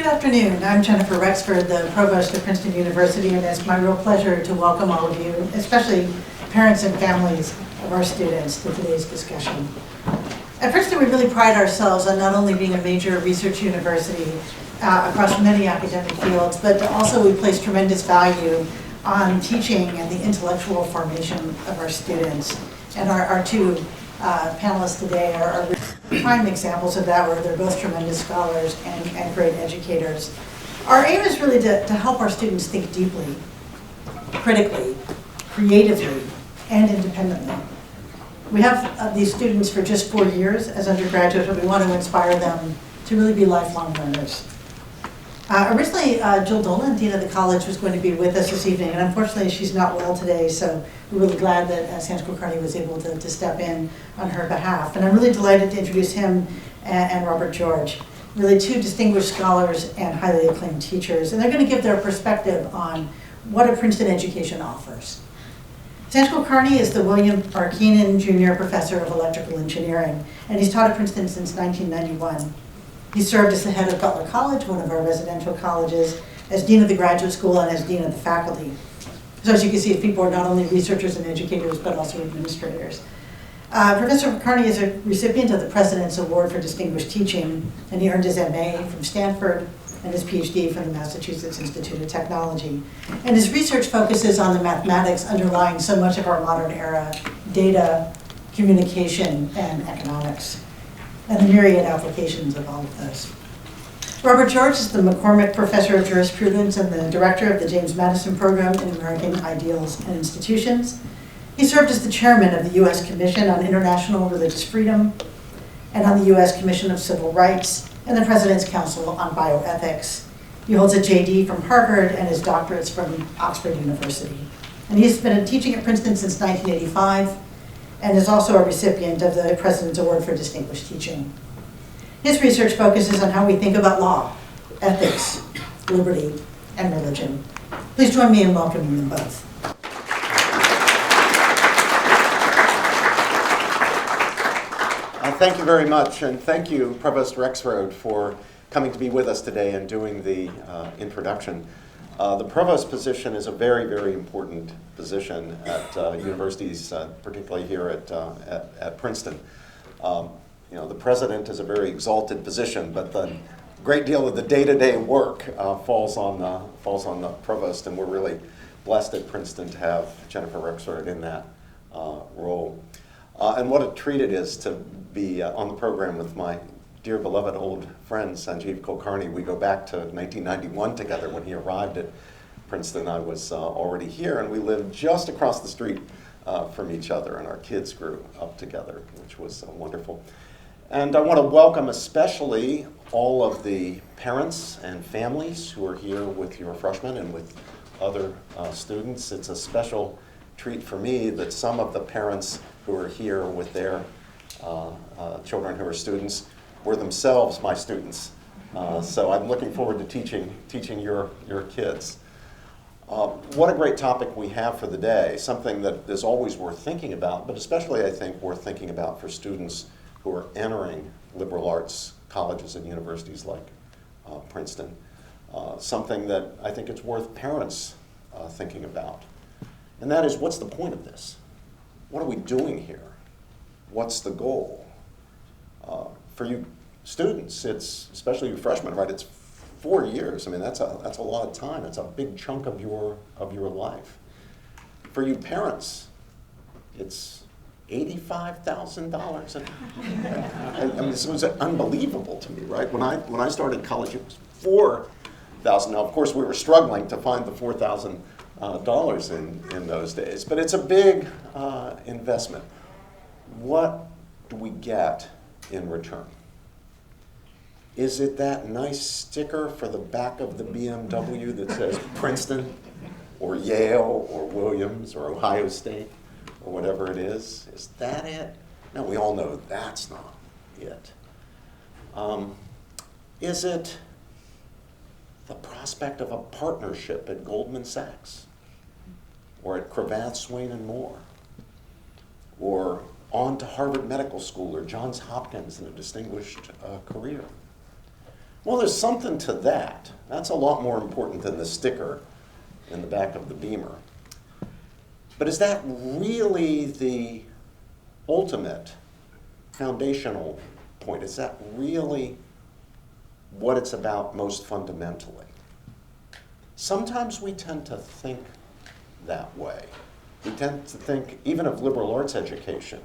Good afternoon. I'm Jennifer Rexford, the Provost of Princeton University, and it's my real pleasure to welcome all of you, especially parents and families of our students, to today's discussion. At Princeton, we really pride ourselves on not only being a major research university across many academic fields, but also we place tremendous value on teaching and the intellectual formation of our students. And our two panelists today are prime examples of that, where they're both tremendous scholars and great educators. Our aim is really to help our students think deeply, critically, creatively, and independently. We have these students for just 4 years as undergraduates, but we want to inspire them to really be lifelong learners. Originally, Jill Dolan, Dean of the College, was going to be with us this evening, and unfortunately she's not well today, so we're really glad that Sanjeev Kulkarni was able to step in on her behalf. And I'm really delighted to introduce him and Robert George, really two distinguished scholars and highly acclaimed teachers, and they're going to give their perspective on what a Princeton education offers. Sanjeev Kulkarni is the William R. Kenan Jr. Professor of Electrical Engineering, and he's taught at Princeton since 1991. He served as the head of Butler College, one of our residential colleges, as Dean of the Graduate School and as Dean of the Faculty. So as you can see, people are not only researchers and educators, but also administrators. Professor Kulkarni is a recipient of the President's Award for Distinguished Teaching, and he earned his MA from Stanford and his PhD from the Massachusetts Institute of Technology. And his research focuses on the mathematics underlying so much of our modern era: data, communication, and economics, and the myriad applications of all of those. Robert George is the McCormick Professor of Jurisprudence and the Director of the James Madison Program in American Ideals and Institutions. He served as the Chairman of the U.S. Commission on International Religious Freedom and on the U.S. Commission of Civil Rights and the President's Council on Bioethics. He holds a JD from Harvard and his doctorates from Oxford University. And he's been teaching at Princeton since 1985 and is also a recipient of the President's Award for Distinguished Teaching. His research focuses on how we think about law, ethics, liberty, and religion. Please join me in welcoming them both. Thank you very much, and thank you, Provost Rexford, for coming to be with us today and doing the introduction. The provost position is a very, very important position at universities, particularly here at Princeton. The president is a very exalted position, but the great deal of the day-to-day work falls on the provost, and we're really blessed at Princeton to have Jennifer Rexford in that role. And what a treat it is to be on the program with my dear beloved old friend Sanjeev Kulkarni. We go back to 1991 together. When he arrived at Princeton, I was already here, and we lived just across the street from each other, and our kids grew up together, which was wonderful. And I want to welcome especially all of the parents and families who are here with your freshmen and with other students. It's a special treat for me that some of the parents who are here with their children who are students were themselves my students. So I'm looking forward to teaching your kids. What a great topic we have for the day, something that is always worth thinking about, but especially I think worth thinking about for students who are entering liberal arts colleges and universities like Princeton. Something that I think it's worth parents thinking about. And that is, what's the point of this? What are we doing here? What's the goal? For you students, it's, especially you freshmen, right? It's 4 years. I mean, that's a lot of time. It's a big chunk of your life. For you parents, it's $85,000. I mean, this was unbelievable to me, right? When I started college, it was $4,000. Now, of course, we were struggling to find the $4,000 in those days, but it's a big investment. What do we get in return? Is it that nice sticker for the back of the BMW that says Princeton or Yale or Williams or Ohio State or whatever it is? Is that it? No, we all know that's not it. Is it the prospect of a partnership at Goldman Sachs or at Cravath, Swaine and Moore, or on to Harvard Medical School or Johns Hopkins in a distinguished career? Well, there's something to that. That's a lot more important than the sticker in the back of the Beamer. But is that really the ultimate foundational point? Is that really what it's about most fundamentally? Sometimes we tend to think that way. We tend to think, even of liberal arts education,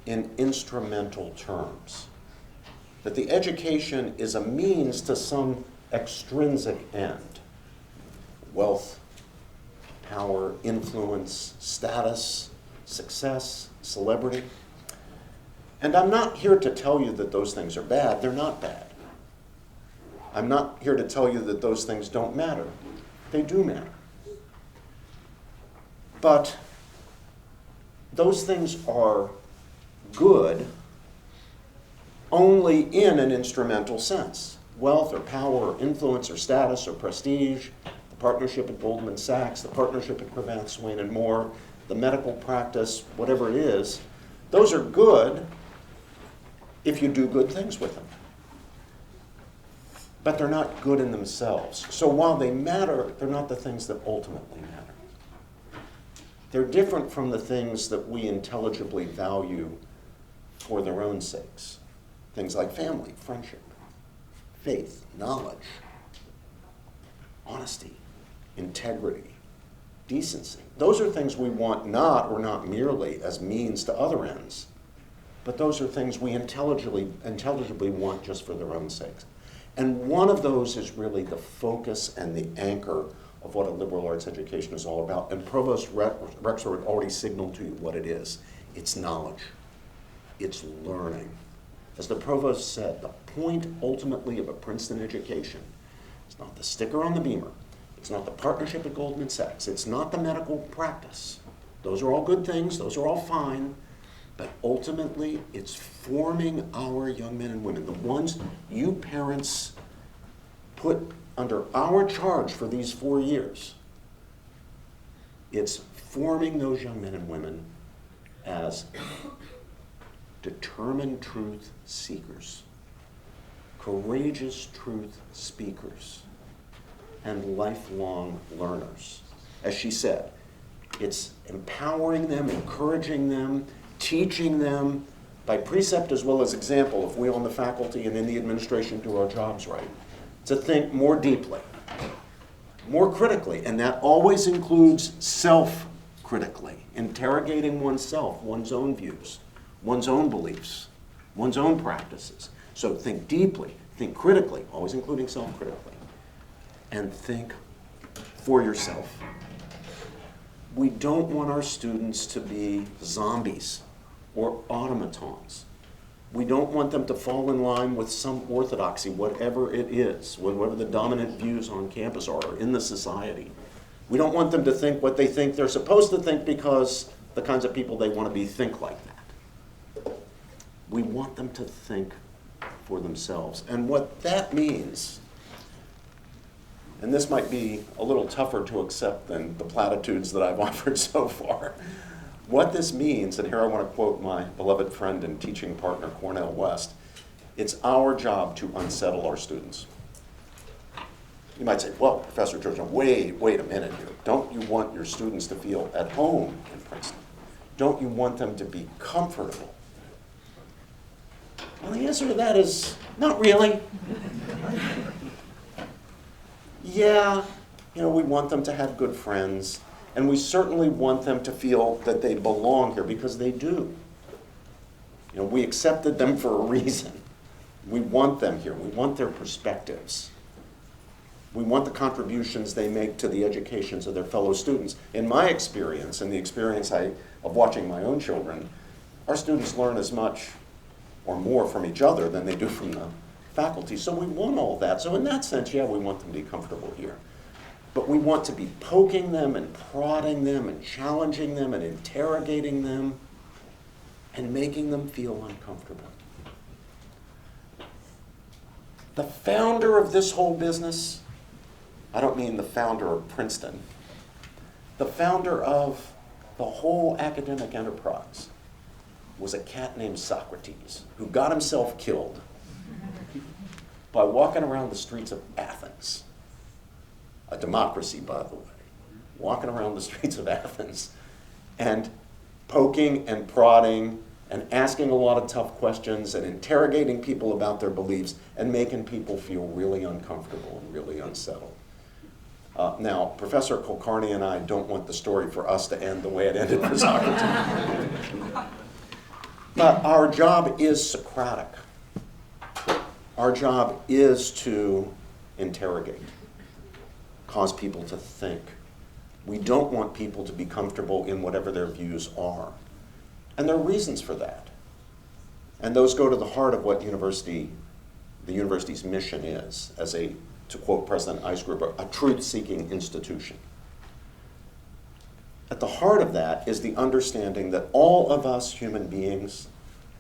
in instrumental terms. That the education is a means to some extrinsic end. Wealth, power, influence, status, success, celebrity. And I'm not here to tell you that those things are bad. They're not bad. I'm not here to tell you that those things don't matter. They do matter. But those things are good only in an instrumental sense. Wealth or power or influence or status or prestige, the partnership at Goldman Sachs, the partnership at Cravath, Swaine and Moore, the medical practice, whatever it is, those are good if you do good things with them. But they're not good in themselves. So while they matter, they're not the things that ultimately matter. They're different from the things that we intelligibly value for their own sakes. Things like family, friendship, faith, knowledge, honesty, integrity, decency. Those are things we want not merely as means to other ends, but those are things we intelligibly want just for their own sakes. And one of those is really the focus and the anchor of what a liberal arts education is all about. And Provost Rexford already signaled to you what it is. It's knowledge. It's learning. As the Provost said, the point ultimately of a Princeton education is not the sticker on the Beamer. It's not the partnership at Goldman Sachs. It's not the medical practice. Those are all good things. Those are all fine. But ultimately, it's forming our young men and women, the ones you parents put under our charge for these 4 years. It's forming those young men and women as determined truth seekers, courageous truth speakers, and lifelong learners. As she said, it's empowering them, encouraging them, teaching them by precept as well as example, if we on the faculty and in the administration do our jobs right, to think more deeply, more critically, and that always includes self-critically, interrogating oneself, one's own views, one's own beliefs, one's own practices. So think deeply, think critically, always including self-critically, and think for yourself. We don't want our students to be zombies or automatons. We don't want them to fall in line with some orthodoxy, whatever it is, whatever the dominant views on campus are or in the society. We don't want them to think what they think they're supposed to think because the kinds of people they want to be think like that. We want them to think for themselves. And what that means, and this might be a little tougher to accept than the platitudes that I've offered so far. What this means, and here I want to quote my beloved friend and teaching partner, Cornel West, it's our job to unsettle our students. You might say, well, Professor George, wait a minute here. Don't you want your students to feel at home in Princeton? Don't you want them to be comfortable? Well, the answer to that is not really. Yeah, we want them to have good friends, and we certainly want them to feel that they belong here, because they do. We accepted them for a reason. We want them here. We want their perspectives. We want the contributions they make to the educations of their fellow students. In my experience, and the experience of watching my own children, our students learn as much or more from each other than they do from the faculty. So we want all that. So in that sense, yeah, we want them to be comfortable here. But we want to be poking them and prodding them and challenging them and interrogating them and making them feel uncomfortable. The founder of this whole business, I don't mean the founder of Princeton, the founder of the whole academic enterprise was a cat named Socrates, who got himself killed by walking around the streets of Athens, a democracy, by the way, walking around the streets of Athens and poking and prodding and asking a lot of tough questions and interrogating people about their beliefs and making people feel really uncomfortable and really unsettled. Now, Professor Kulkarni and I don't want the story for us to end the way it ended for Socrates. But our job is Socratic. Our job is to interrogate, cause people to think. We don't want people to be comfortable in whatever their views are. And there are reasons for that. And those go to the heart of what the university's mission is, as a, to quote President Eisgruber, a truth-seeking institution. At the heart of that is the understanding that all of us human beings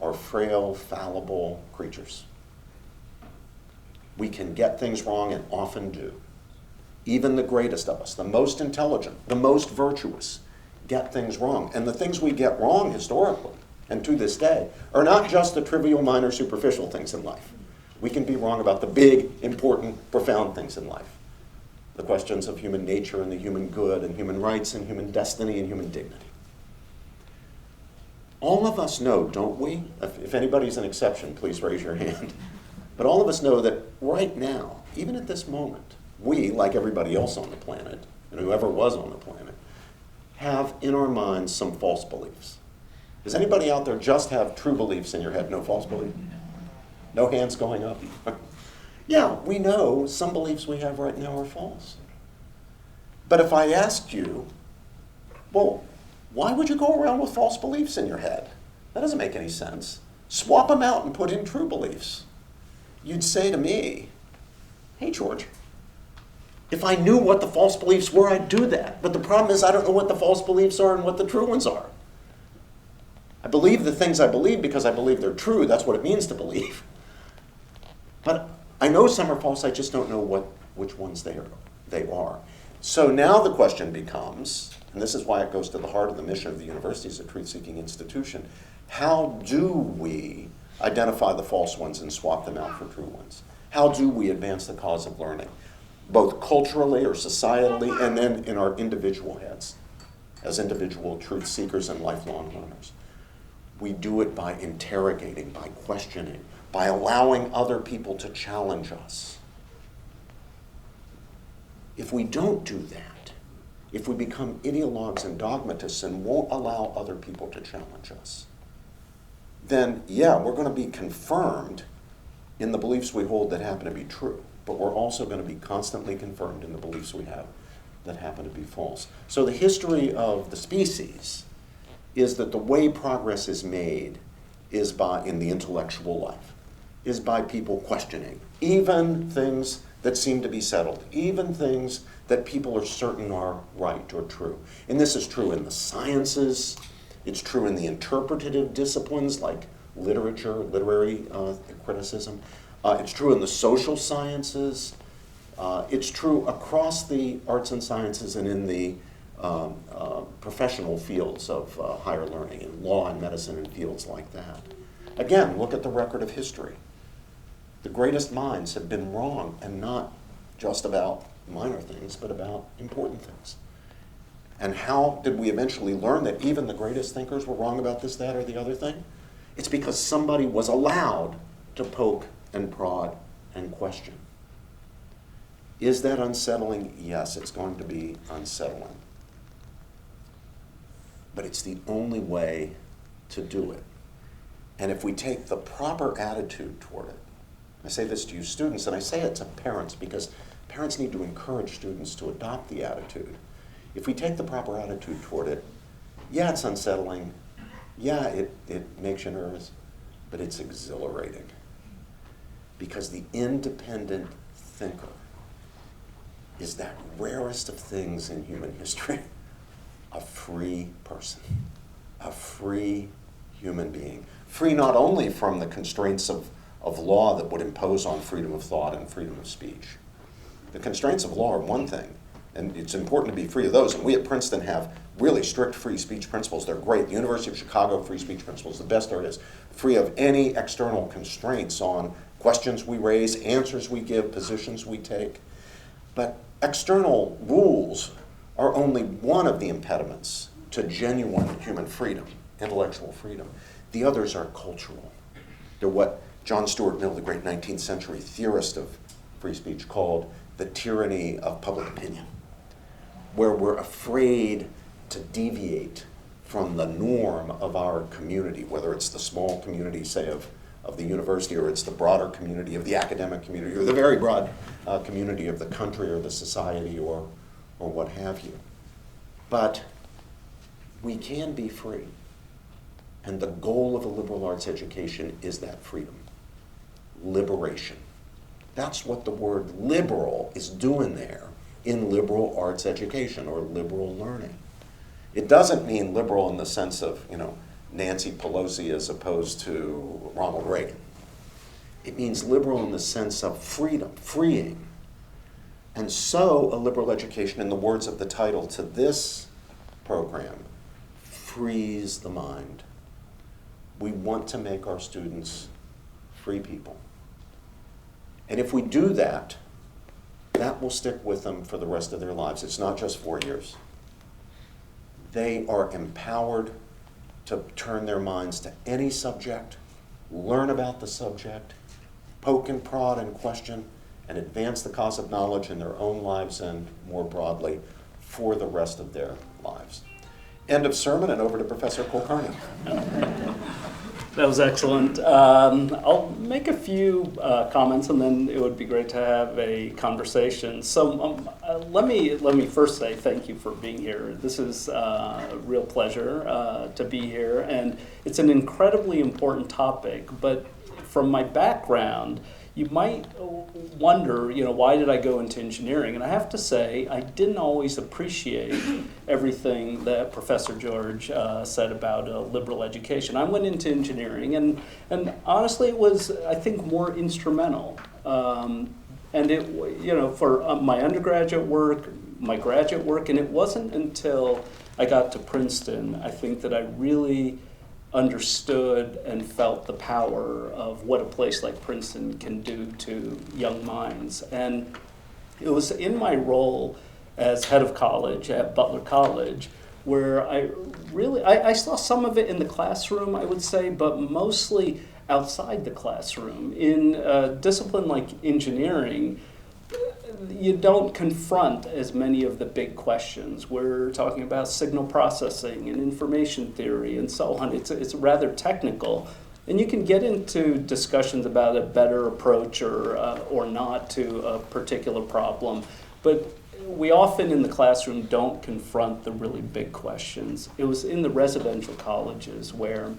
are frail, fallible creatures. We can get things wrong and often do. Even the greatest of us, the most intelligent, the most virtuous, get things wrong. And the things we get wrong historically, and to this day, are not just the trivial, minor, superficial things in life. We can be wrong about the big, important, profound things in life. The questions of human nature and the human good and human rights and human destiny and human dignity. All of us know, don't we? If anybody's an exception, please raise your hand. But all of us know that right now, even at this moment, we, like everybody else on the planet, and whoever was on the planet, have in our minds some false beliefs. Does anybody out there just have true beliefs in your head, no false belief? No hands going up? Yeah, we know some beliefs we have right now are false. But if I asked you, well, why would you go around with false beliefs in your head? That doesn't make any sense. Swap them out and put in true beliefs. You'd say to me, hey, George, if I knew what the false beliefs were, I'd do that. But the problem is I don't know what the false beliefs are and what the true ones are. I believe the things I believe because I believe they're true. That's what it means to believe. But I know some are false. I just don't know which ones they are. So now the question becomes, and this is why it goes to the heart of the mission of the university as a truth-seeking institution, how do we identify the false ones and swap them out for true ones? How do we advance the cause of learning, both culturally or societally, and then in our individual heads, as individual truth seekers and lifelong learners? We do it by interrogating, by questioning, by allowing other people to challenge us. If we don't do that, if we become ideologues and dogmatists and won't allow other people to challenge us, then yeah, we're going to be confirmed in the beliefs we hold that happen to be true, but we're also going to be constantly confirmed in the beliefs we have that happen to be false. So the history of the species is that the way progress is made is in the intellectual life, is by people questioning, even things that seem to be settled, even things that people are certain are right or true. And this is true in the sciences, it's true in the interpretative disciplines like literature, literary criticism. It's true in the social sciences. It's true across the arts and sciences and in the professional fields of higher learning, in law and medicine and fields like that. Again, look at the record of history. The greatest minds have been wrong, and not just about minor things, but about important things. And how did we eventually learn that even the greatest thinkers were wrong about this, that, or the other thing? It's because somebody was allowed to poke and prod and question. Is that unsettling? Yes, it's going to be unsettling. But it's the only way to do it. And if we take the proper attitude toward it, I say this to you students, and I say it to parents because parents need to encourage students to adopt the attitude. If we take the proper attitude toward it, yeah, it's unsettling. Yeah, it makes you nervous, but it's exhilarating. Because the independent thinker is that rarest of things in human history. A free person, a free human being. Free not only from the constraints of law that would impose on freedom of thought and freedom of speech. The constraints of law are one thing, And it's important to be free of those. And we at Princeton have really strict free speech principles. They're great. The University of Chicago free speech principles, the best there is, free of any external constraints on questions we raise, answers we give, positions we take. But external rules are only one of the impediments to genuine human freedom, intellectual freedom. The others are cultural. They're what John Stuart Mill, the great 19th century theorist of free speech, called the tyranny of public opinion, where we're afraid to deviate from the norm of our community, whether it's the small community, say, of the university, or it's the broader community of the academic community, or the very broad community of the country or the society, or what have you. But we can be free. And the goal of a liberal arts education is that freedom, liberation. That's what the word liberal is doing there in liberal arts education or liberal learning. It doesn't mean liberal in the sense of, Nancy Pelosi as opposed to Ronald Reagan. It means liberal in the sense of freedom, freeing. And so a liberal education, in the words of the title to this program, frees the mind. We want to make our students free people. And if we do that, that will stick with them for the rest of their lives. It's not just 4 years. They are empowered to turn their minds to any subject, learn about the subject, poke and prod and question, and advance the cause of knowledge in their own lives and more broadly for the rest of their lives. End of sermon, and over to Professor Kulkarni. That was excellent. I'll make a few comments, and then it would be great to have a conversation. So let me first say thank you for being here. This is a real pleasure to be here, and it's an incredibly important topic. But from my background, you might wonder, why did I go into engineering? And I have to say, I didn't always appreciate everything that Professor George said about a liberal education. I went into engineering, and honestly, it was, I think, more instrumental. And it, for my undergraduate work, my graduate work, and it wasn't until I got to Princeton, I think, that I really understood and felt the power of what a place like Princeton can do to young minds. And it was in my role as head of college at Butler College where I saw some of it in the classroom, I would say, but mostly outside the classroom. In a discipline like engineering, you don't confront as many of the big questions. We're talking about signal processing and information theory and so on. It's rather technical. And you can get into discussions about a better approach or not to a particular problem. But we often in the classroom don't confront the really big questions. It was in the residential colleges where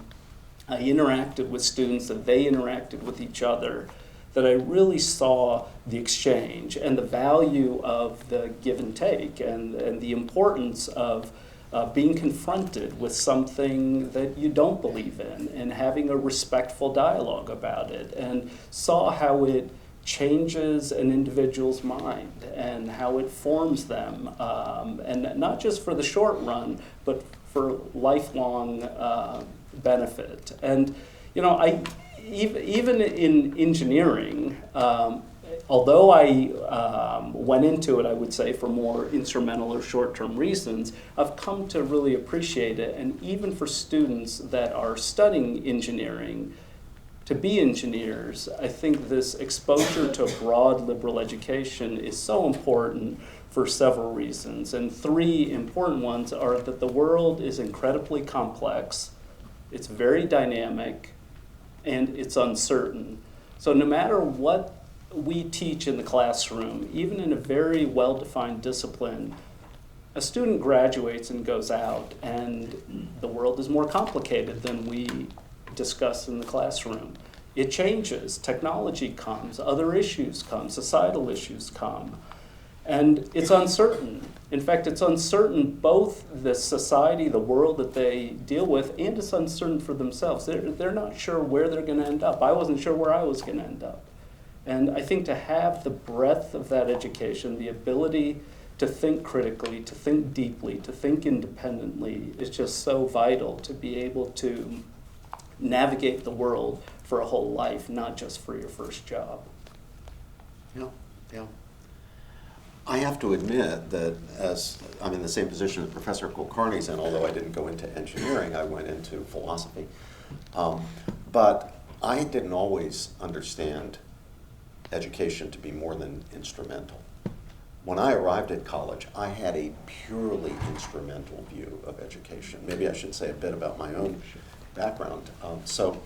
I interacted with students and they interacted with each other that I really saw the exchange and the value of the give and take and the importance of being confronted with something that you don't believe in and having a respectful dialogue about it, and saw how it changes an individual's mind and how it forms them, and not just for the short run, but for lifelong benefit. And even in engineering, although I went into it, I would say, for more instrumental or short-term reasons, I've come to really appreciate it. And even for students that are studying engineering, to be engineers, I think this exposure to a broad liberal education is so important for several reasons. And three important ones are that the world is incredibly complex, it's very dynamic, and it's uncertain. So no matter what we teach in the classroom, even in a very well-defined discipline, a student graduates and goes out, and the world is more complicated than we discuss in the classroom. It changes, technology comes, other issues come, societal issues come, and it's uncertain. In fact, it's uncertain both the society, the world that they deal with, and it's uncertain for themselves. They're not sure where they're going to end up. I wasn't sure where I was going to end up. And I think to have the breadth of that education, the ability to think critically, to think deeply, to think independently is just so vital to be able to navigate the world for a whole life, not just for your first job. Yeah, yeah. I have to admit that as I'm in the same position that Professor Kulkarni's in, although I didn't go into engineering, I went into philosophy. But I didn't always understand education to be more than instrumental. When I arrived at college, I had a purely instrumental view of education. Maybe I should say a bit about my own background. So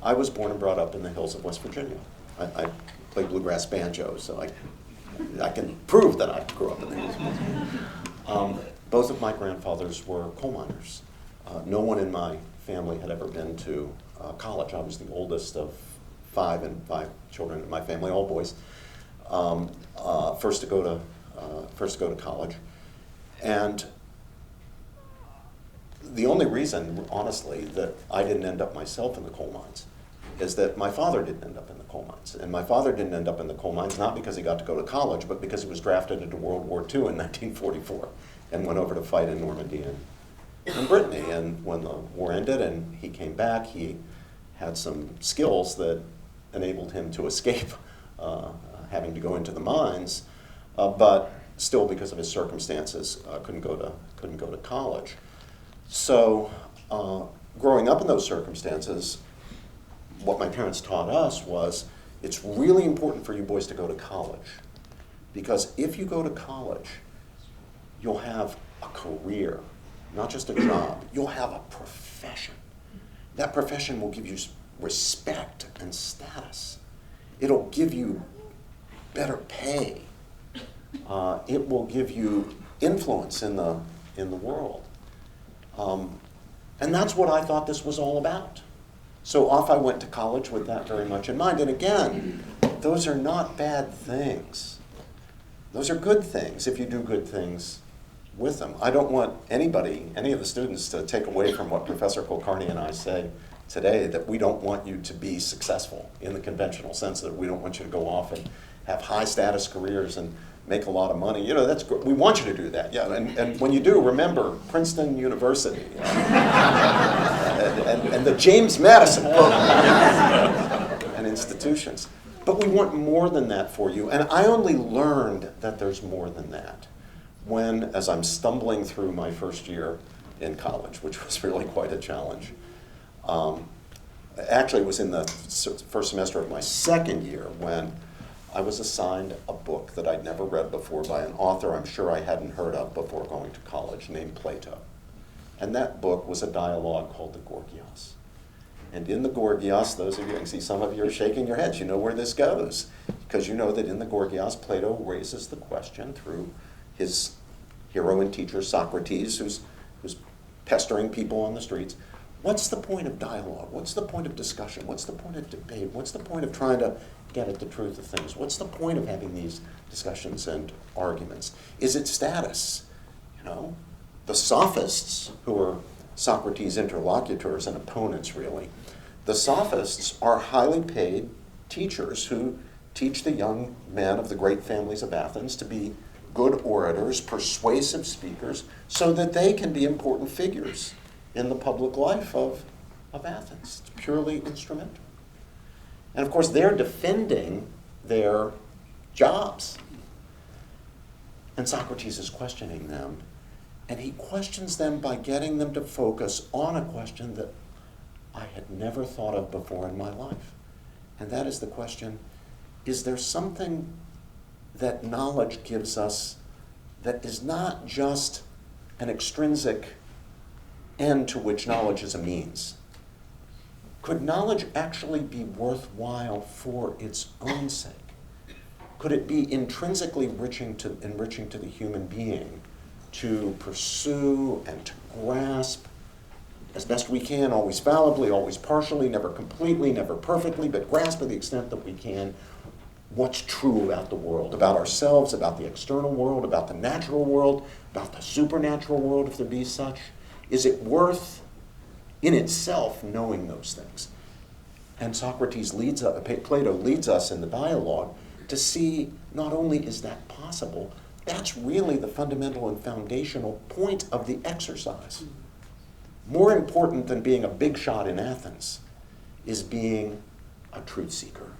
I was born and brought up in the hills of West Virginia. I played bluegrass banjo, so I can prove that I grew up in the hills of West Virginia. Both of my grandfathers were coal miners. No one in my family had ever been to college. I was the oldest of five children in my family, all boys. First to go to college, and the only reason, honestly, that I didn't end up myself in the coal mines is that my father didn't end up in the coal mines. And my father didn't end up in the coal mines not because he got to go to college, but because he was drafted into World War II in 1944 and went over to fight in Normandy and in Brittany. And when the war ended and he came back, he had some skills that enabled him to escape having to go into the mines, but still, because of his circumstances, couldn't go to college. So, growing up in those circumstances, what my parents taught us was it's really important for you boys to go to college, because if you go to college, you'll have a career, not just a job. You'll have a profession. That profession will give you respect and status. It'll give you better pay. It will give you influence in the world. And that's what I thought this was all about. So off I went to college with that very much in mind. And again, those are not bad things. Those are good things if you do good things with them. I don't want anybody, any of the students, to take away from what Professor Kulkarni and I say today, that we don't want you to be successful in the conventional sense, that we don't want you to go off and have high status careers and make a lot of money. You know, that's we want you to do that. Yeah, and when you do, remember Princeton University and the James Madison Program and institutions. But we want more than that for you. And I only learned that there's more than that when, as I'm stumbling through my first year in college, which was really quite a challenge. Actually, it was in the first semester of my second year when I was assigned a book that I'd never read before by an author I'm sure I hadn't heard of before going to college, named Plato. And that book was a dialogue called the Gorgias. And in the Gorgias, those of you, I can see some of you are shaking your heads, you know where this goes, because you know that in the Gorgias, Plato raises the question through his hero and teacher Socrates, who's pestering people on the streets. What's the point of dialogue? What's the point of discussion? What's the point of debate? What's the point of trying to get at the truth of things? What's the point of having these discussions and arguments? Is it status? You know, the sophists, who are Socrates' interlocutors and opponents, really, the sophists are highly paid teachers who teach the young men of the great families of Athens to be good orators, persuasive speakers, so that they can be important figures in the public life of Athens. It's purely instrumental. And of course, they're defending their jobs. And Socrates is questioning them. And he questions them by getting them to focus on a question that I had never thought of before in my life. And that is the question, is there something that knowledge gives us that is not just an extrinsic end to which knowledge is a means? Could knowledge actually be worthwhile for its own sake? Could it be intrinsically enriching to the human being to pursue and to grasp as best we can, always fallibly, always partially, never completely, never perfectly, but grasp to the extent that we can what's true about the world, about ourselves, about the external world, about the natural world, about the supernatural world, if there be such? Is it worth, in itself, knowing those things? And Plato leads us in the dialogue to see not only is that possible, That's really the fundamental and foundational point of the exercise. More important than being a big shot in Athens is being a truth seeker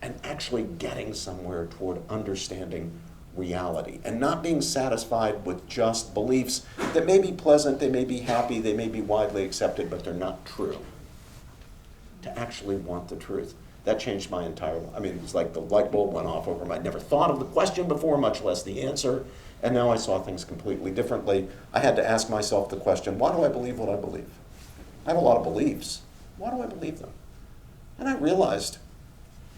and actually getting somewhere toward understanding reality and not being satisfied with just beliefs that may be pleasant, they may be happy, they may be widely accepted, but they're not true. To actually want the truth. That changed my entire life. I mean, it's like the light bulb went off over me. I'd never thought of the question before, much less the answer, and now I saw things completely differently. I had to ask myself the question, why do I believe what I believe? I have a lot of beliefs. Why do I believe them? And I realized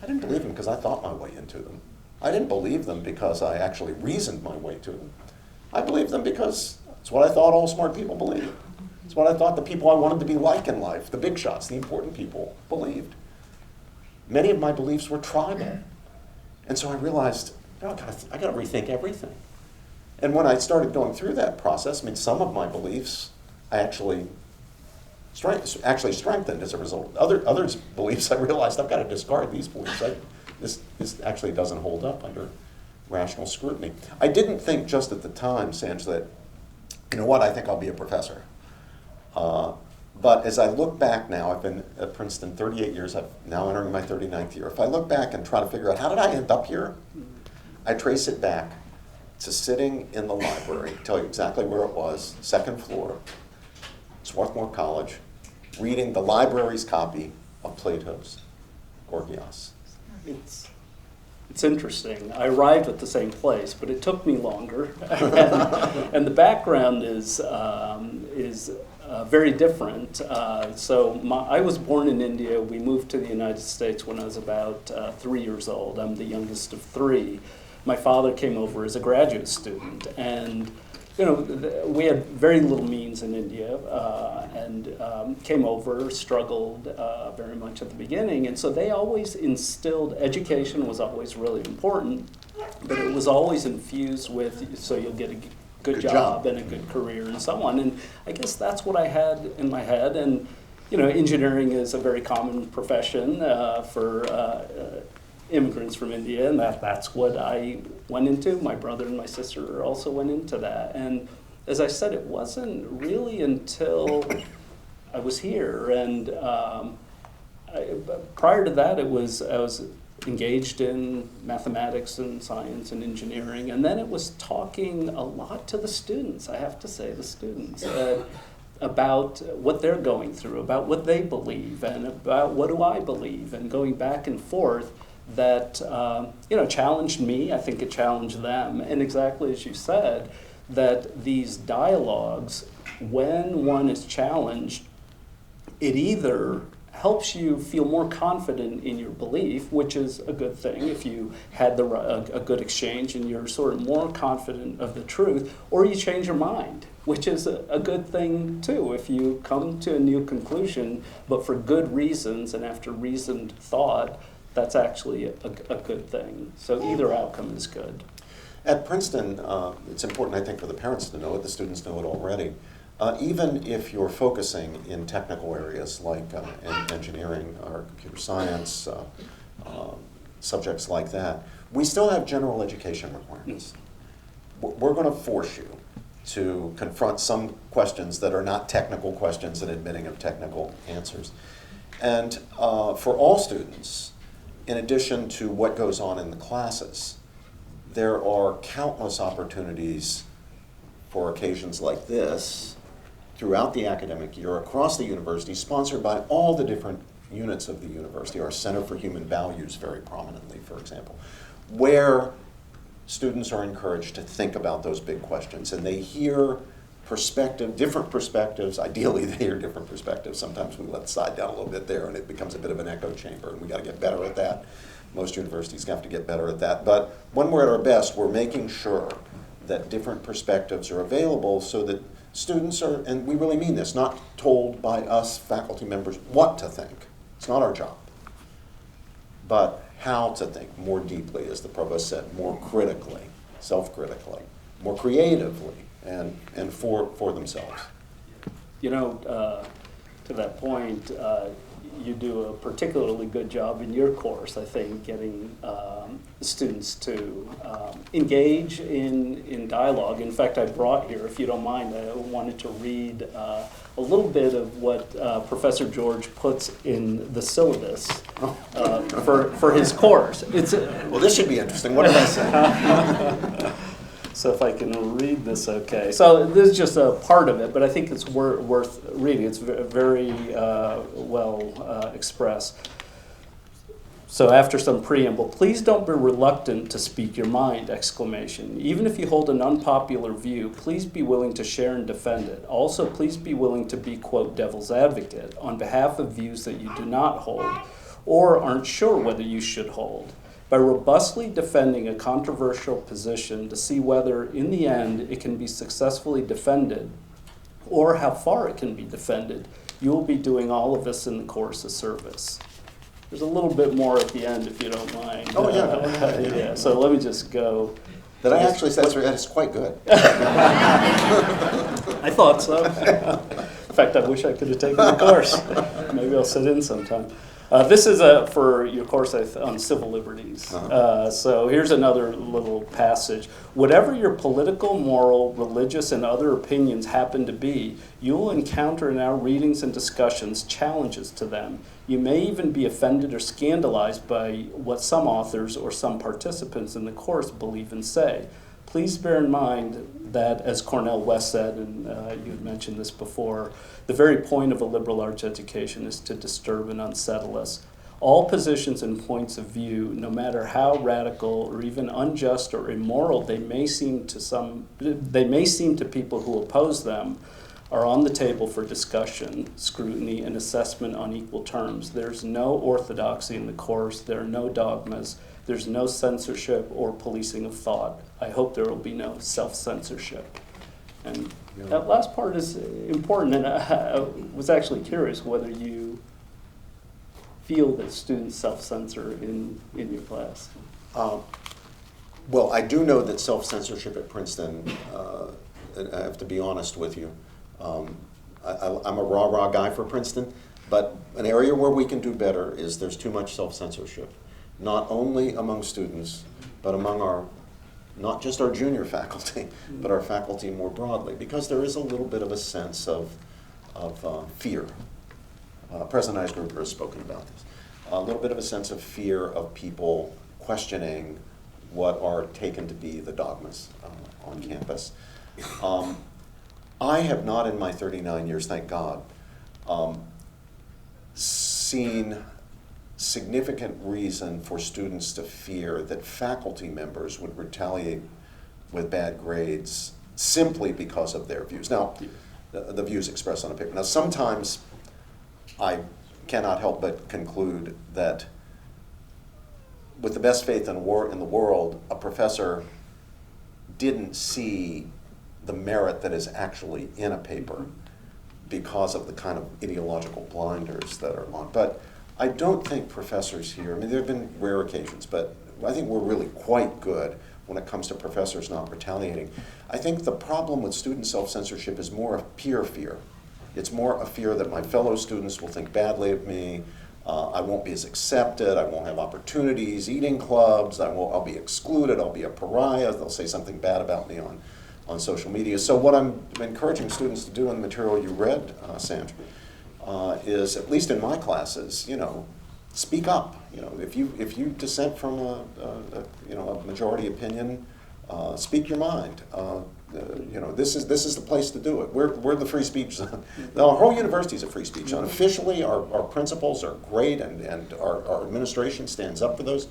I didn't believe them because I thought my way into them. I didn't believe them because I actually reasoned my way to them. I believed them because it's what I thought all smart people believed. It's what I thought the people I wanted to be like in life, the big shots, the important people, believed. Many of my beliefs were tribal. And so I realized, oh, I got to rethink everything. And when I started going through that process, I mean, some of my beliefs I actually strengthened as a result. Others' beliefs, I realized I've got to discard these beliefs. This actually doesn't hold up under rational scrutiny. I didn't think just at the time, Sanj, that, you know what, I think I'll be a professor. But as I look back now, I've been at Princeton 38 years, I'm now entering my 39th year. If I look back and try to figure out how did I end up here, I trace it back to sitting in the library, tell you exactly where it was, second floor, Swarthmore College, reading the library's copy of Plato's Gordon Y.S. It's interesting. I arrived at the same place, but it took me longer. and the background is very different. I was born in India. We moved to the United States when I was about 3 years old. I'm the youngest of three. My father came over as a graduate student, and we had very little means in India, and came over, struggled very much at the beginning, and so they always instilled education was always really important, but it was always infused with so you'll get a good job and a good career and so on. And I guess that's what I had in my head. And engineering is a very common profession for immigrants from India, and that's what I went into. My brother and my sister also went into that. And as I said, it wasn't really until I was here, and prior to that, I was engaged in mathematics and science and engineering, and then it was talking a lot to the students, I have to say, the students, about what they're going through, about what they believe, and about what do I believe, and going back and forth. That challenged me. I think it challenged them. And exactly as you said, that these dialogues, when one is challenged, it either helps you feel more confident in your belief, which is a good thing if you had a good exchange and you're sort of more confident of the truth, or you change your mind, which is a good thing too. If you come to a new conclusion, but for good reasons and after reasoned thought, that's actually a good thing. So either outcome is good. At Princeton, it's important, I think, for the parents to know it, the students know it already. Even if you're focusing in technical areas like engineering or computer science, subjects like that, we still have general education requirements. We're going to force you to confront some questions that are not technical questions and admitting of technical answers. And for all students, in addition to what goes on in the classes, there are countless opportunities for occasions like this throughout the academic year across the university, sponsored by all the different units of the university, our Center for Human Values very prominently, for example, where students are encouraged to think about those big questions, and they hear different perspectives. Ideally, they hear different perspectives. Sometimes we let the side down a little bit there, and it becomes a bit of an echo chamber, and we got to get better at that. Most universities have to get better at that. But when we're at our best, we're making sure that different perspectives are available so that students are, and we really mean this, not told by us faculty members what to think. It's not our job. But how to think more deeply, as the provost said, more critically, self-critically, more creatively, and for themselves. To that point, you do a particularly good job in your course, I think, getting students to engage in dialogue. In fact, I brought here, if you don't mind, I wanted to read a little bit of what Professor George puts in the syllabus for his course. Well, this should be interesting. What did I say? So if I can read this, okay. So this is just a part of it, but I think it's worth reading. It's very well expressed. So after some preamble, please don't be reluctant to speak your mind, exclamation. Even if you hold an unpopular view, please be willing to share and defend it. Also, please be willing to be, quote, devil's advocate on behalf of views that you do not hold or aren't sure whether you should hold. By robustly defending a controversial position to see whether, in the end, it can be successfully defended or how far it can be defended, you will be doing all of this in the course of service. There's a little bit more at the end, if you don't mind. Oh, yeah. Yeah, so let me just go. That I actually said, that is quite good. I thought so. In fact, I wish I could have taken the course. Maybe I'll sit in sometime. This is for your course on civil liberties. So here's another little passage. Whatever your political, moral, religious, and other opinions happen to be, you will encounter in our readings and discussions challenges to them. You may even be offended or scandalized by what some authors or some participants in the course believe and say. Please bear in mind that, as Cornel West said, and you had mentioned this before, the very point of a liberal arts education is to disturb and unsettle us. All positions and points of view, no matter how radical or even unjust or immoral they may seem to people who oppose them, are on the table for discussion, scrutiny, and assessment on equal terms. There's no orthodoxy in the course. There are no dogmas. There's no censorship or policing of thought. I hope there will be no self-censorship. And that last part is important, and I was actually curious whether you feel that students self-censor in your class. Well, I do know that self-censorship at Princeton, and I have to be honest with you, I'm a rah-rah guy for Princeton, but an area where we can do better is there's too much self-censorship, not only among students, but among not just our junior faculty, but our faculty more broadly, because there is a little bit of a sense of fear. President Eisgruber has spoken about this. A little bit of a sense of fear of people questioning what are taken to be the dogmas on campus. I have not, in my 39 years, thank God, seen significant reason for students to fear that faculty members would retaliate with bad grades simply because of their views. Now, the views expressed on a paper. Now, sometimes I cannot help but conclude that with the best faith in the world, a professor didn't see the merit that is actually in a paper because of the kind of ideological blinders that are on. But I don't think professors here, I mean, there have been rare occasions, but I think we're really quite good when it comes to professors not retaliating. I think the problem with student self-censorship is more of peer fear. It's more a fear that my fellow students will think badly of me, I won't be as accepted, I won't have opportunities, eating clubs, I'll be excluded, I'll be a pariah, they'll say something bad about me on social media. So what I'm encouraging students to do in the material you read, Sanj, is, at least in my classes, speak up. If you dissent from a majority opinion, speak your mind. This is the place to do it. We're the free speech zone. Now, our whole university is a free speech zone. Officially, our principles are great, and our administration stands up for those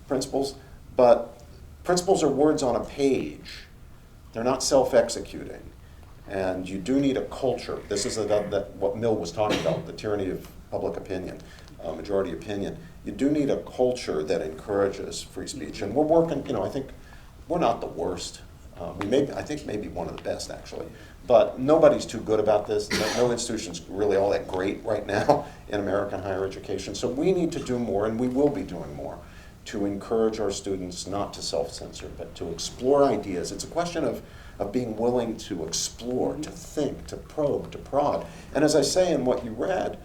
principles. But principles are words on a page. They're not self-executing. And you do need a culture. This is what Mill was talking about, the tyranny of public opinion, majority opinion. You do need a culture that encourages free speech. And we're working, I think we're not the worst. I think maybe one of the best, actually. But nobody's too good about this. No institution's really all that great right now in American higher education. So we need to do more, and we will be doing more, to encourage our students not to self-censor, but to explore ideas. It's a question of being willing to explore, to think, to probe, to prod. And as I say in what you read,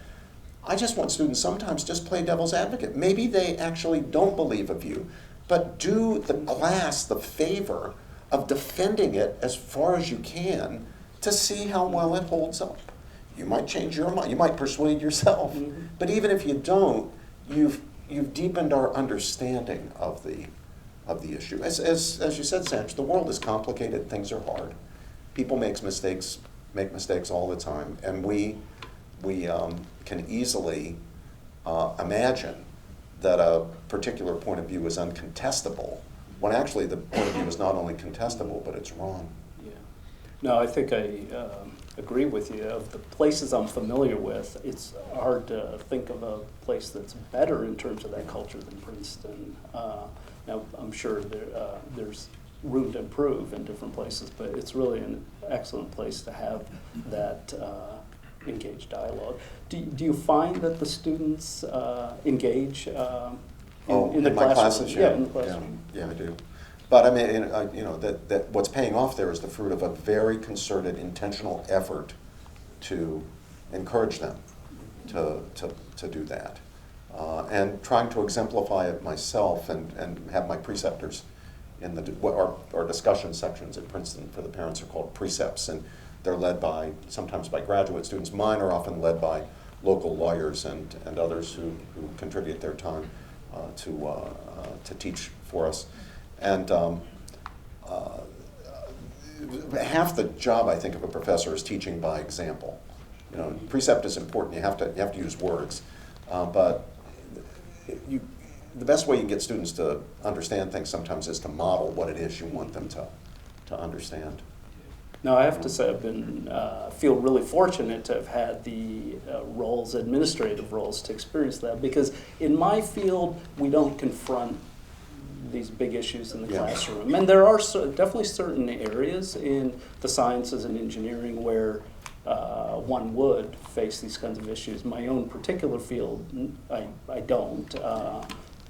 I just want students sometimes just play devil's advocate. Maybe they actually don't believe a view, but do the class the favor of defending it as far as you can to see how well it holds up. You might change your mind, you might persuade yourself, but even if you don't, you've deepened our understanding of the issue. As you said, Sanj, the world is complicated, things are hard. People make mistakes all the time, and we can easily imagine that a particular point of view is uncontestable, when actually the point of view is not only contestable, but it's wrong. Yeah. No, I think I agree with you. Of the places I'm familiar with, it's hard to think of a place that's better in terms of that culture than Princeton. Now, I'm sure there's room to improve in different places, but it's really an excellent place to have that engaged dialogue. Do you find that the students engage in the my classroom? classes, yeah. In the classroom. Yeah, I do. But I mean, that what's paying off there is the fruit of a very concerted, intentional effort to encourage them to do that. And trying to exemplify it myself and have my preceptors in our discussion sections at Princeton for the parents are called precepts, and they're led sometimes by graduate students. Mine are often led by local lawyers and others who contribute their time to teach for us. And half the job, I think, of a professor is teaching by example. Precept is important. You have to use words, but the best way you can get students to understand things sometimes is to model what it is you want them to understand. Now, I have to say feel really fortunate to have had the administrative roles, to experience that, because in my field, we don't confront these big issues in the classroom. And there are definitely certain areas in the sciences and engineering where one would face these kinds of issues. My own particular field, I don't.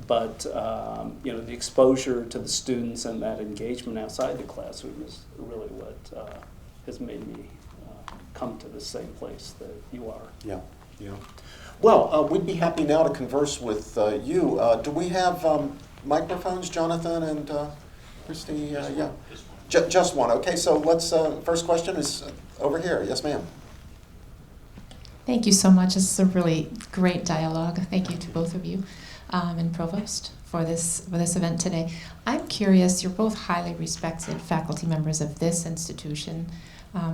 But the exposure to the students and that engagement outside the classroom is really what has made me come to the same place that you are. Yeah, yeah. Well, we'd be happy now to converse with you. Do we have microphones, Jonathan and Christy? Yeah. Just one. Okay, so let's, first question is over here. Yes, ma'am. Thank you so much. This is a really great dialogue. Thank you to both of you and Provost for this event today. I'm curious, you're both highly respected faculty members of this institution,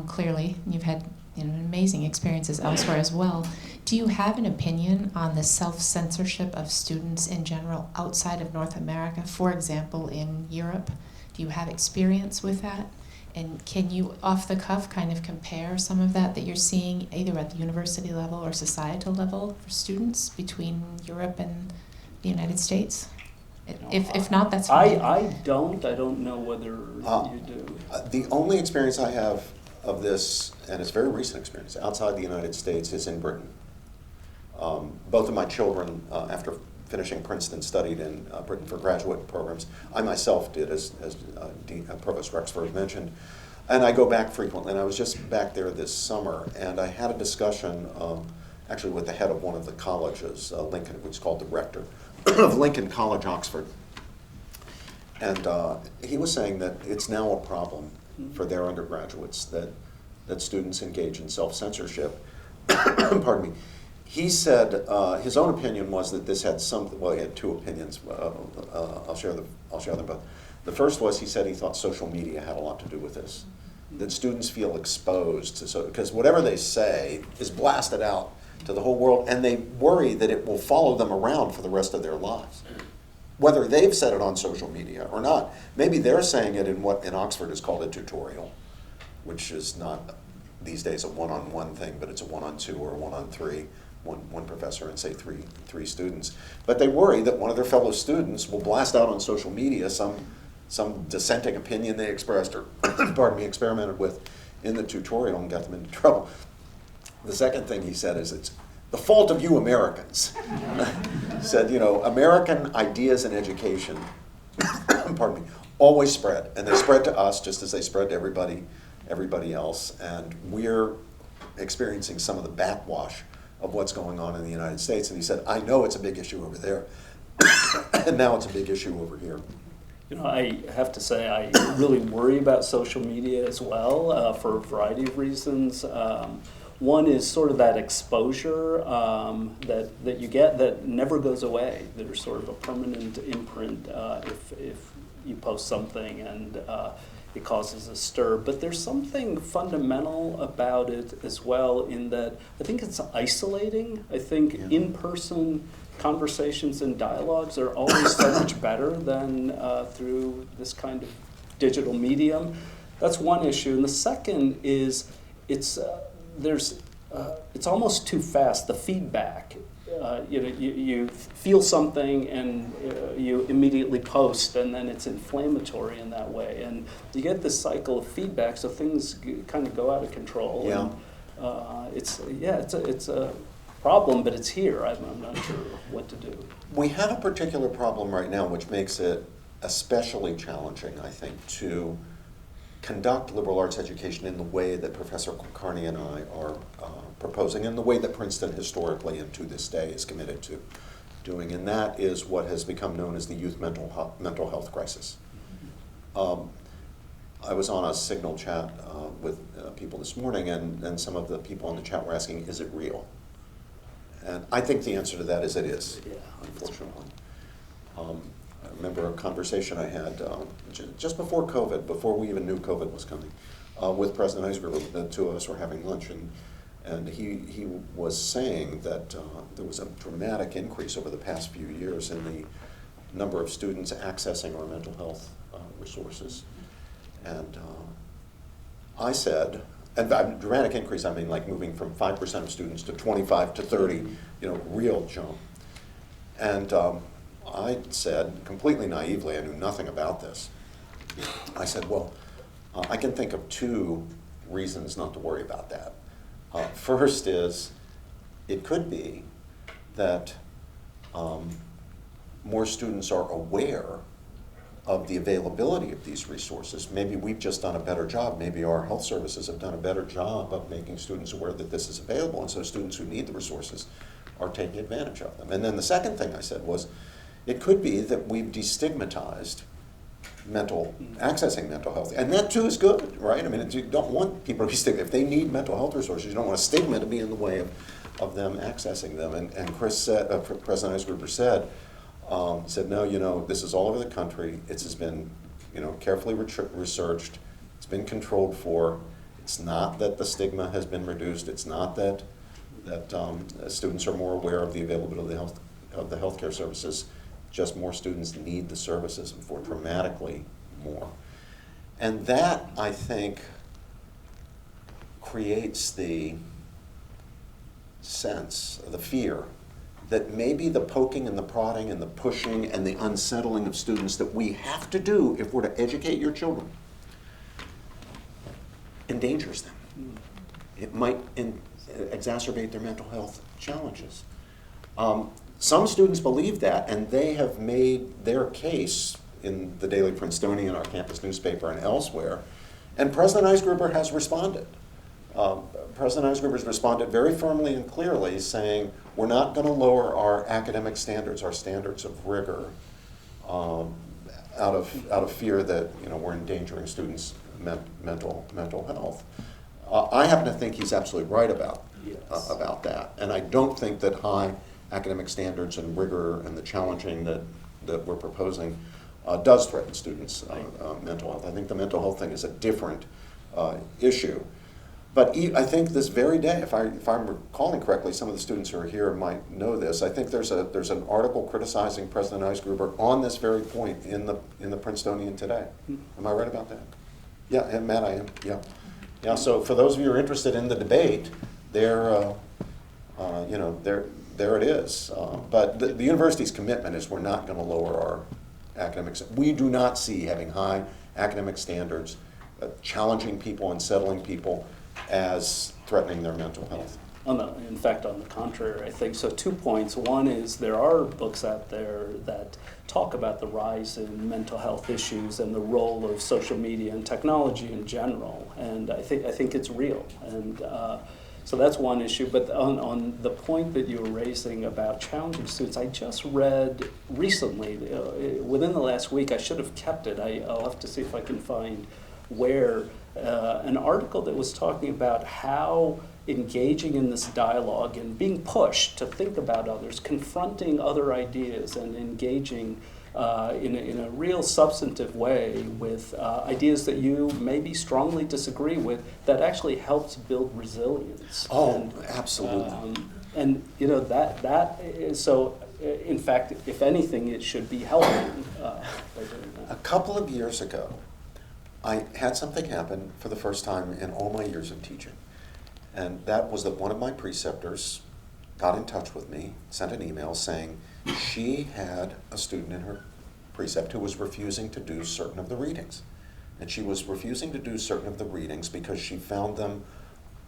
clearly. You've had amazing experiences elsewhere as well. Do you have an opinion on the self-censorship of students in general outside of North America, for example, in Europe? Do you have experience with that? And can you, off the cuff, kind of compare some of that you're seeing either at the university level or societal level for students between Europe and the United States? If not, that's fine. I don't know whether you do. The only experience I have of this, and it's a very recent experience, outside the United States is in Britain. Both of my children, after finishing Princeton, studied in Britain for graduate programs. I myself did, as Provost Rexford mentioned. And I go back frequently, and I was just back there this summer, and I had a discussion actually with the head of one of the colleges, Lincoln, which is called the rector of Lincoln College, Oxford. And he was saying that it's now a problem for their undergraduates that students engage in self-censorship. Pardon me. He said his own opinion was that this had well, he had two opinions. I'll share them both. The first was he said he thought social media had a lot to do with this. That students feel exposed because whatever they say is blasted out to the whole world, and they worry that it will follow them around for the rest of their lives. Whether they've said it on social media or not. Maybe they're saying it in what in Oxford is called a tutorial, which is not these days a one-on-one thing, but it's a one-on-two or a one-on-three. One professor and say three students. But they worry that one of their fellow students will blast out on social media some dissenting opinion they expressed or experimented with in the tutorial and got them into trouble. The second thing he said is it's the fault of you Americans. He said, American ideas and education, always spread. And they spread to us just as they spread to everybody else. And we're experiencing some of the backwash of what's going on in the United States. And he said, I know it's a big issue over there, and now it's a big issue over here. You know, I have to say I really worry about social media as well for a variety of reasons. One is sort of that exposure that you get that never goes away. There's sort of a permanent imprint if you post something and it causes a stir. But there's something fundamental about it as well in that I think it's isolating. I think in-person conversations and dialogues are always so much better than through this kind of digital medium. That's one issue. And the second is it's almost too fast, the feedback. You feel something and you immediately post, and then it's inflammatory in that way. And you get this cycle of feedback, so things kind of go out of control. Yeah. And, it's a problem, but it's here. I'm not sure what to do. We have a particular problem right now which makes it especially challenging, I think, to conduct liberal arts education in the way that Professor Kulkarni and I are proposing, and the way that Princeton historically and to this day is committed to doing, and that is what has become known as the youth mental health crisis. I was on a Signal chat with people this morning, and some of the people on the chat were asking, is it real? And I think the answer to that is it is, unfortunately. I remember a conversation I had just before COVID, before we even knew COVID was coming, with President Eisgruber. The two of us were having lunch, and he was saying that there was a dramatic increase over the past few years in the number of students accessing our mental health resources. And I said, and by dramatic increase, I mean like moving from 5% of students to 25 to 30, real jump. And I said, completely naively, I knew nothing about this. I said, well, I can think of two reasons not to worry about that. First is, it could be that more students are aware of the availability of these resources. Maybe we've just done a better job. Maybe our health services have done a better job of making students aware that this is available, and so students who need the resources are taking advantage of them. And then the second thing I said was, it could be that we've destigmatized accessing mental health. And that too is good, right? I mean, you don't want people to be stigmatized. If they need mental health resources, you don't want a stigma to be in the way of them accessing them. And Chris said, President Eisgruber said, no, this is all over the country. It has been, carefully researched. It's been controlled for. It's not that the stigma has been reduced. It's not that students are more aware of the availability of the healthcare services. Just more students need the services, and for dramatically more. And that, I think, creates the sense, the fear, that maybe the poking and the prodding and the pushing and the unsettling of students that we have to do if we're to educate your children endangers them. It might exacerbate their mental health challenges. Some students believe that, and they have made their case in the Daily Princetonian, our campus newspaper, and elsewhere, and President Eisgruber has responded. President Eisgruber has responded very firmly and clearly, saying we're not going to lower our academic standards, our standards of rigor, out of fear that we're endangering students' mental health. I happen to think he's absolutely right about that, and I don't think that high academic standards and rigor and the challenging that we're proposing does threaten students' mental health. I think the mental health thing is a different issue. But I think this very day, if I'm recalling correctly, some of the students who are here might know this. I think there's an article criticizing President Eisgruber on this very point in the Princetonian today. Am I right about that? Yeah, and Matt, I am. Yeah. So for those of you who are interested in the debate, there it is. But the university's commitment is we're not going to lower our academics. We do not see having high academic standards, challenging people, unsettling people, as threatening their mental health. In fact, on the contrary, I think so. 2 points. One is there are books out there that talk about the rise in mental health issues and the role of social media and technology in general, and I think it's real. And So that's one issue. But on the point that you were raising about challenging students, I just read recently, within the last week, I should have kept it. I'll have to see if I can find where, an article that was talking about how engaging in this dialogue and being pushed to think about others, confronting other ideas, and engaging in a real substantive way with ideas that you maybe strongly disagree with, that actually helps build resilience. Oh, and, absolutely. And you know that is, so. In fact, if anything, it should be helping by doing that. A couple of years ago, I had something happen for the first time in all my years of teaching. And that was that one of my preceptors got in touch with me, sent an email saying she had a student in her precept who was refusing to do certain of the readings. And she was refusing to do certain of the readings because she found them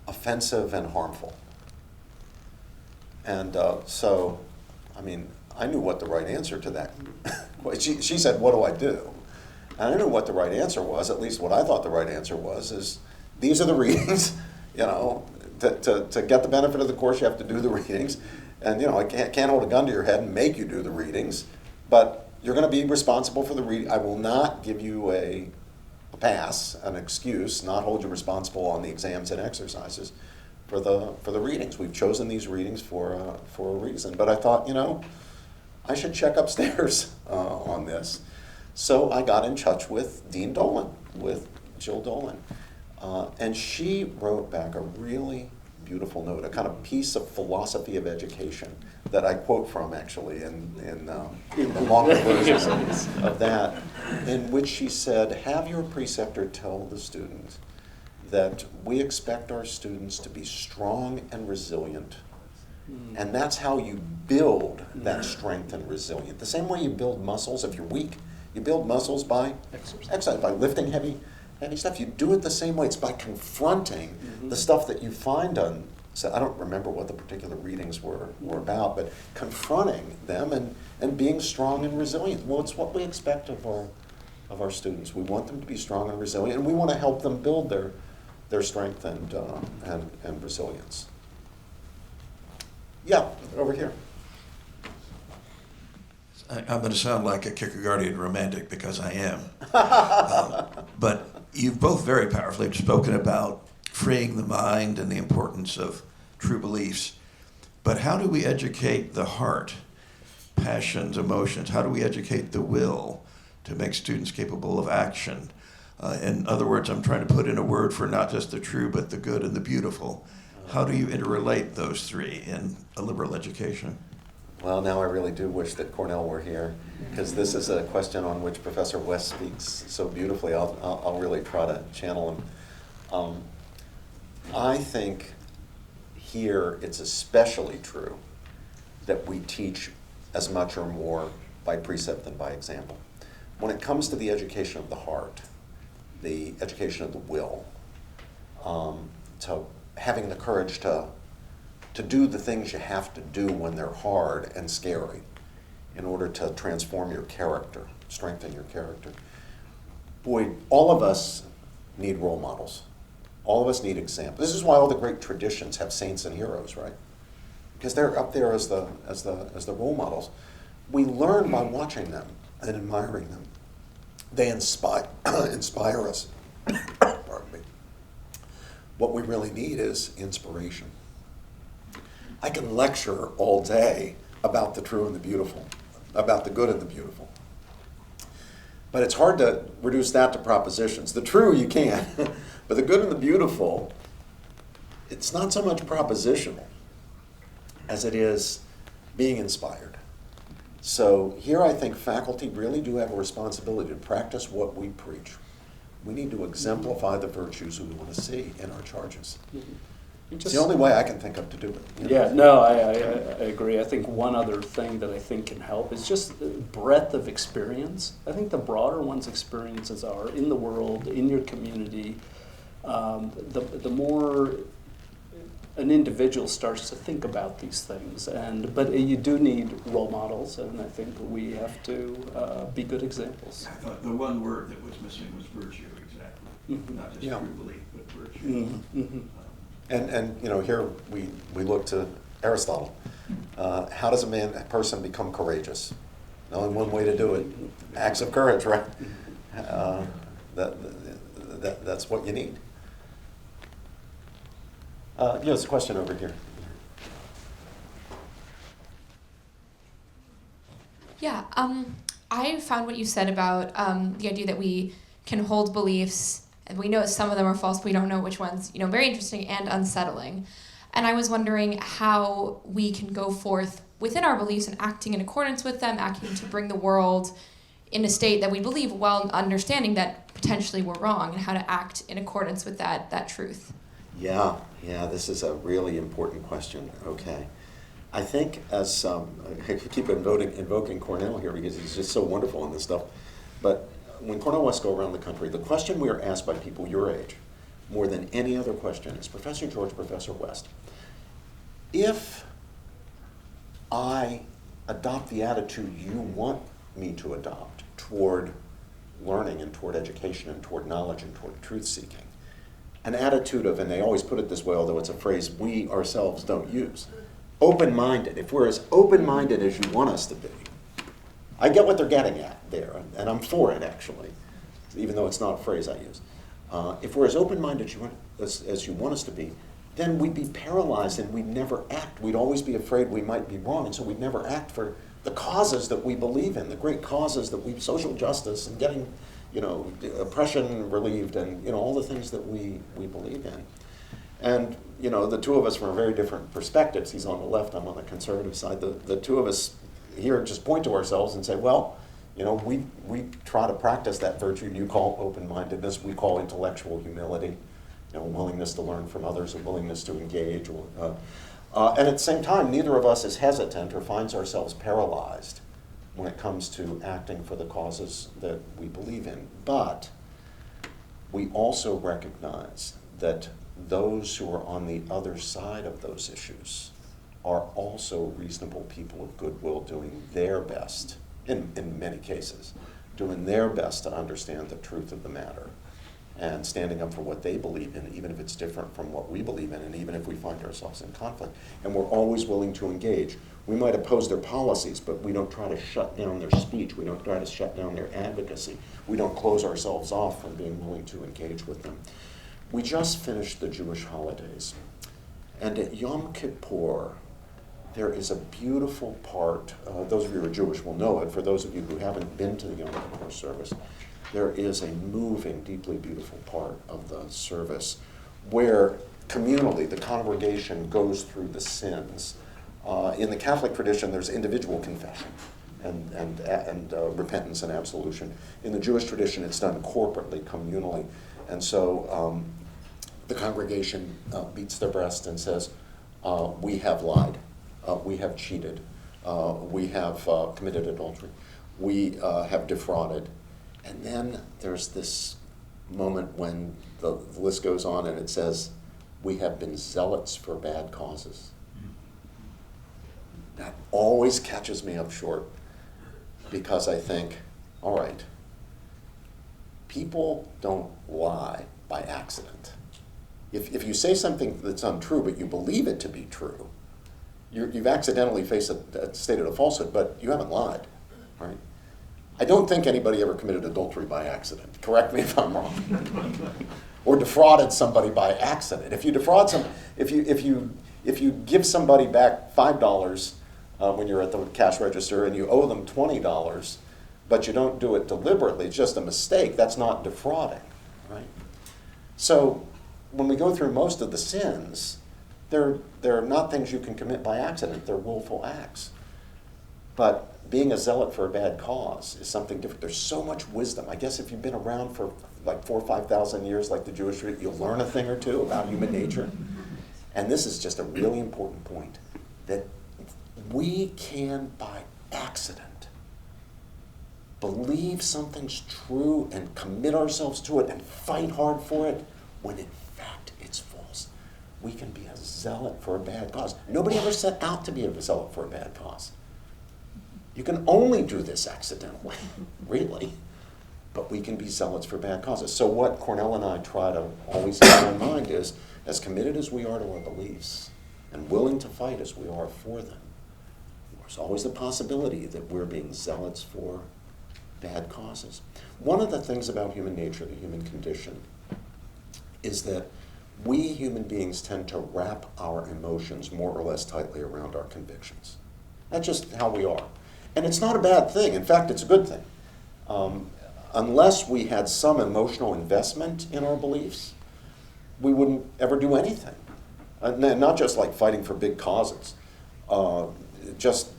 offensive and harmful. And so, I mean, I knew what the right answer to that was. She said, what do I do? And I knew what the right answer was, at least what I thought the right answer was, is these are the readings, you know, to get the benefit of the course, you have to do the readings. And, you know, I can't hold a gun to your head and make you do the readings, but you're going to be responsible for the reading. I will not give you a pass, an excuse, not hold you responsible on the exams and exercises for the readings. We've chosen these readings for a reason. But I thought, you know, I should check upstairs on this. So I got in touch with Dean Dolan, with Jill Dolan. And she wrote back a really beautiful note, a kind of piece of philosophy of education that I quote from, actually, in the longer version of that, in which she said, have your preceptor tell the student that we expect our students to be strong and resilient. And that's how you build that strength and resilience. The same way you build muscles if you're weak. You build muscles by exercise, by lifting heavy stuff. You do it the same way. It's by confronting the stuff that you find on, so I don't remember what the particular readings were about, but confronting them and being strong and resilient. Well, it's what we expect of our students. We want them to be strong and resilient, and we want to help them build their strength and resilience. Yeah, over here. I'm going to sound like a Kierkegaardian romantic, because I am. But you've both very powerfully spoken about freeing the mind and the importance of true beliefs. But how do we educate the heart, passions, emotions? How do we educate the will to make students capable of action? In other words, I'm trying to put in a word for not just the true, but the good and the beautiful. How do you interrelate those three in a liberal education? Well, now I really do wish that Cornell were here, because this is a question on which Professor West speaks so beautifully. I'll really try to channel him. I think here it's especially true that we teach as much or more by precept than by example. When it comes to the education of the heart, the education of the will, to having the courage to do the things you have to do when they're hard and scary in order to transform your character, strengthen your character. Boy, all of us need role models. All of us need examples. This is why all the great traditions have saints and heroes, right? Because they're up there as the role models. We learn by watching them and admiring them. They inspire us. Pardon me. What we really need is inspiration. I can lecture all day about the true and the beautiful, about the good and the beautiful. But it's hard to reduce that to propositions. The true you can, but the good and the beautiful, it's not so much propositional as it is being inspired. So here I think faculty really do have a responsibility to practice what we preach. We need to exemplify the virtues we want to see in our charges. It's the only way I can think of to do it. You know? Yeah, no, I agree. I think one other thing that I think can help is just the breadth of experience. I think the broader one's experiences are in the world, in your community, the more an individual starts to think about these things. But you do need role models, and I think we have to be good examples. I thought the one word that was missing was virtue, exactly. Not just true belief, but virtue. And you know, here we look to Aristotle. How does a person become courageous? Only one way to do it: acts of courage, right? That's what you need. There's a question over here. Yeah, I found what you said about the idea that we can hold beliefs, and we know some of them are false, but we don't know which ones, very interesting and unsettling. And I was wondering how we can go forth within our beliefs and acting in accordance with them, acting to bring the world in a state that we believe while understanding that potentially we're wrong, and how to act in accordance with that truth. Yeah, this is a really important question. Okay. I think as, I keep invoking Cornell here because he's just so wonderful in this stuff, but when Cornell West go around the country, the question we are asked by people your age, more than any other question, is, Professor George, Professor West, if I adopt the attitude you want me to adopt toward learning and toward education and toward knowledge and toward truth-seeking, an attitude of, and they always put it this way, although it's a phrase we ourselves don't use, open-minded. If we're as open-minded as you want us to be, I get what they're getting at there, and I'm for it, actually, even though it's not a phrase I use. If we're as open-minded as you want us to be, then we'd be paralyzed and we'd never act. We'd always be afraid we might be wrong, and so we'd never act for the causes that we believe in, the great causes that we, social justice and getting, oppression relieved, and, all the things that we believe in. And, the two of us from very different perspectives. He's on the left, I'm on the conservative side. The two of us here just point to ourselves and say, well, we try to practice that virtue you call open-mindedness, we call intellectual humility, willingness to learn from others, a willingness to engage. And at the same time, neither of us is hesitant or finds ourselves paralyzed when it comes to acting for the causes that we believe in. But we also recognize that those who are on the other side of those issues are also reasonable people of goodwill doing their best, in many cases, doing their best to understand the truth of the matter and standing up for what they believe in, even if it's different from what we believe in, and even if we find ourselves in conflict. And we're always willing to engage. We might oppose their policies, but we don't try to shut down their speech. We don't try to shut down their advocacy. We don't close ourselves off from being willing to engage with them. We just finished the Jewish holidays, and at Yom Kippur, there is a beautiful part, those of you who are Jewish will know it, for those of you who haven't been to the Yom Kippur service, there is a moving, deeply beautiful part of the service where communally the congregation goes through the sins. In the Catholic tradition, there's individual confession and repentance and absolution. In the Jewish tradition, it's done corporately, communally. And so the congregation beats their breast and says, we have lied, we have cheated, we have committed adultery, we have defrauded. And then there's this moment when the list goes on and it says, we have been zealots for bad causes. That always catches me up short because I think, all right, people don't lie by accident. If you say something that's untrue, but you believe it to be true, you've accidentally stated a falsehood, but you haven't lied, right? I don't think anybody ever committed adultery by accident. Correct me if I'm wrong. Or defrauded somebody by accident. If you defraud if you give somebody back $5 when you're at the cash register and you owe them $20, but you don't do it deliberately, it's just a mistake, that's not defrauding, right? So when we go through most of the sins, they're not things you can commit by accident, they're willful acts. But being a zealot for a bad cause is something different. There's so much wisdom. I guess if you've been around for like 4,000 or 5,000 years, like the Jewish tradition, you'll learn a thing or two about human nature. And this is just a really important point, that we can, by accident, believe something's true and commit ourselves to it and fight hard for it, when in fact it's false. We can be a zealot for a bad cause. Nobody ever set out to be a zealot for a bad cause. You can only do this accidentally, really. But we can be zealots for bad causes. So what Cornell and I try to always keep in mind is, as committed as we are to our beliefs and willing to fight as we are for them, there's always the possibility that we're being zealots for bad causes. One of the things about human nature, the human condition, is that we human beings tend to wrap our emotions more or less tightly around our convictions. That's just how we are. And it's not a bad thing. In fact, it's a good thing. Unless we had some emotional investment in our beliefs, we wouldn't ever do anything. Not just like fighting for big causes. Just,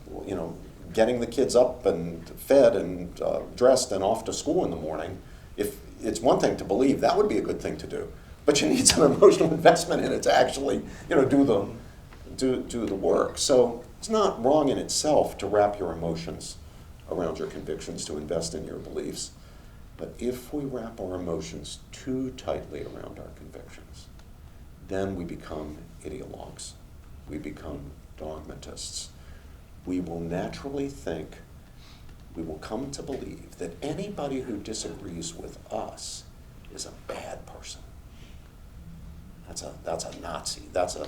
getting the kids up and fed and dressed and off to school in the morning. If it's one thing to believe, that would be a good thing to do. But you need some emotional investment in it to actually, do the work. So it's not wrong in itself to wrap your emotions around your convictions, to invest in your beliefs. But if we wrap our emotions too tightly around our convictions, then we become ideologues. We become dogmatists. We will naturally think, we will come to believe that anybody who disagrees with us is a bad person. That's a Nazi. That's a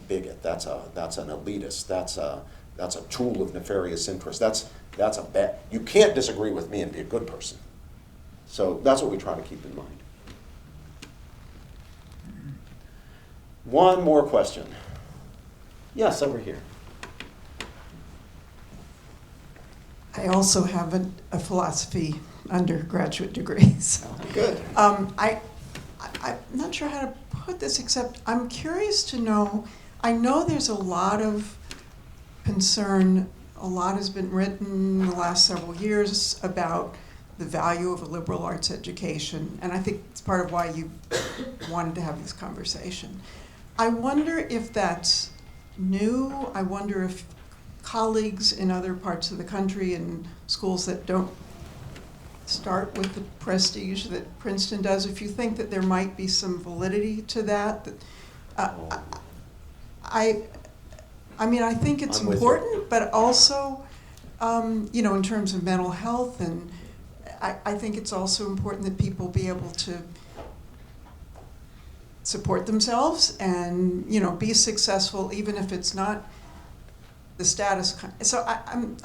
bigot. That's an elitist. That's a tool of nefarious interest. That's a bad. You can't disagree with me and be a good person. So that's what we try to keep in mind. One more question. Yes, over here. I also have a philosophy undergraduate degree. So. Good. I'm not sure how to put this, except I'm curious to know, I know there's a lot of concern, a lot has been written in the last several years about the value of a liberal arts education, and I think it's part of why you wanted to have this conversation. I wonder if that's new. I wonder if colleagues in other parts of the country and schools that don't start with the prestige that Princeton does, if you think that there might be some validity to that. I think it's important, but also, in terms of mental health, and I think it's also important that people be able to support themselves and, be successful, even if it's not the status. So I'm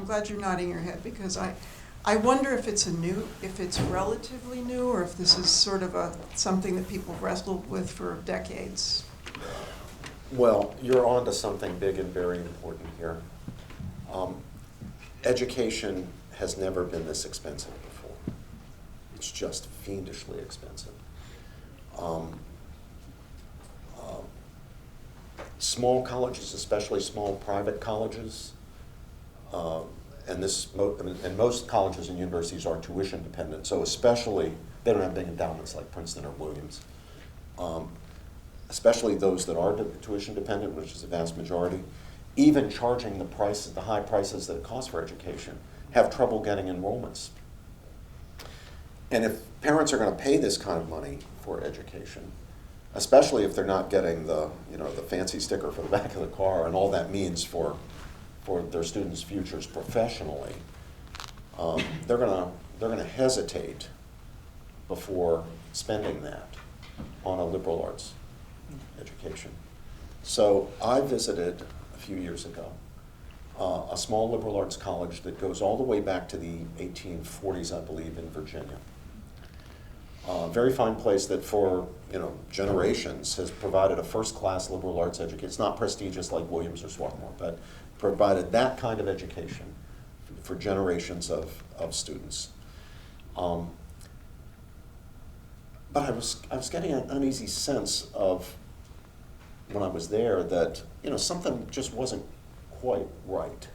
glad you're nodding your head, because I wonder if it's relatively new, or if this is sort of something that people have wrestled with for decades. Well, you're on to something big and very important here. Education has never been this expensive before. It's just fiendishly expensive. Small colleges, especially small private colleges, and most colleges and universities are tuition dependent, so especially, they don't have big endowments like Princeton or Williams. Especially those that are tuition dependent, which is the vast majority, even charging the high prices that it costs for education, have trouble getting enrollments. And if parents are going to pay this kind of money for education, especially if they're not getting the fancy sticker for the back of the car and all that means for their students' futures professionally, they're gonna hesitate before spending that on a liberal arts education. So I visited a few years ago a small liberal arts college that goes all the way back to the 1840s, I believe, in Virginia. Very fine place that for generations has provided a first-class liberal arts education. It's not prestigious like Williams or Swarthmore, but provided that kind of education for generations of students. But I was getting an uneasy sense of, when I was there, that something just wasn't quite right.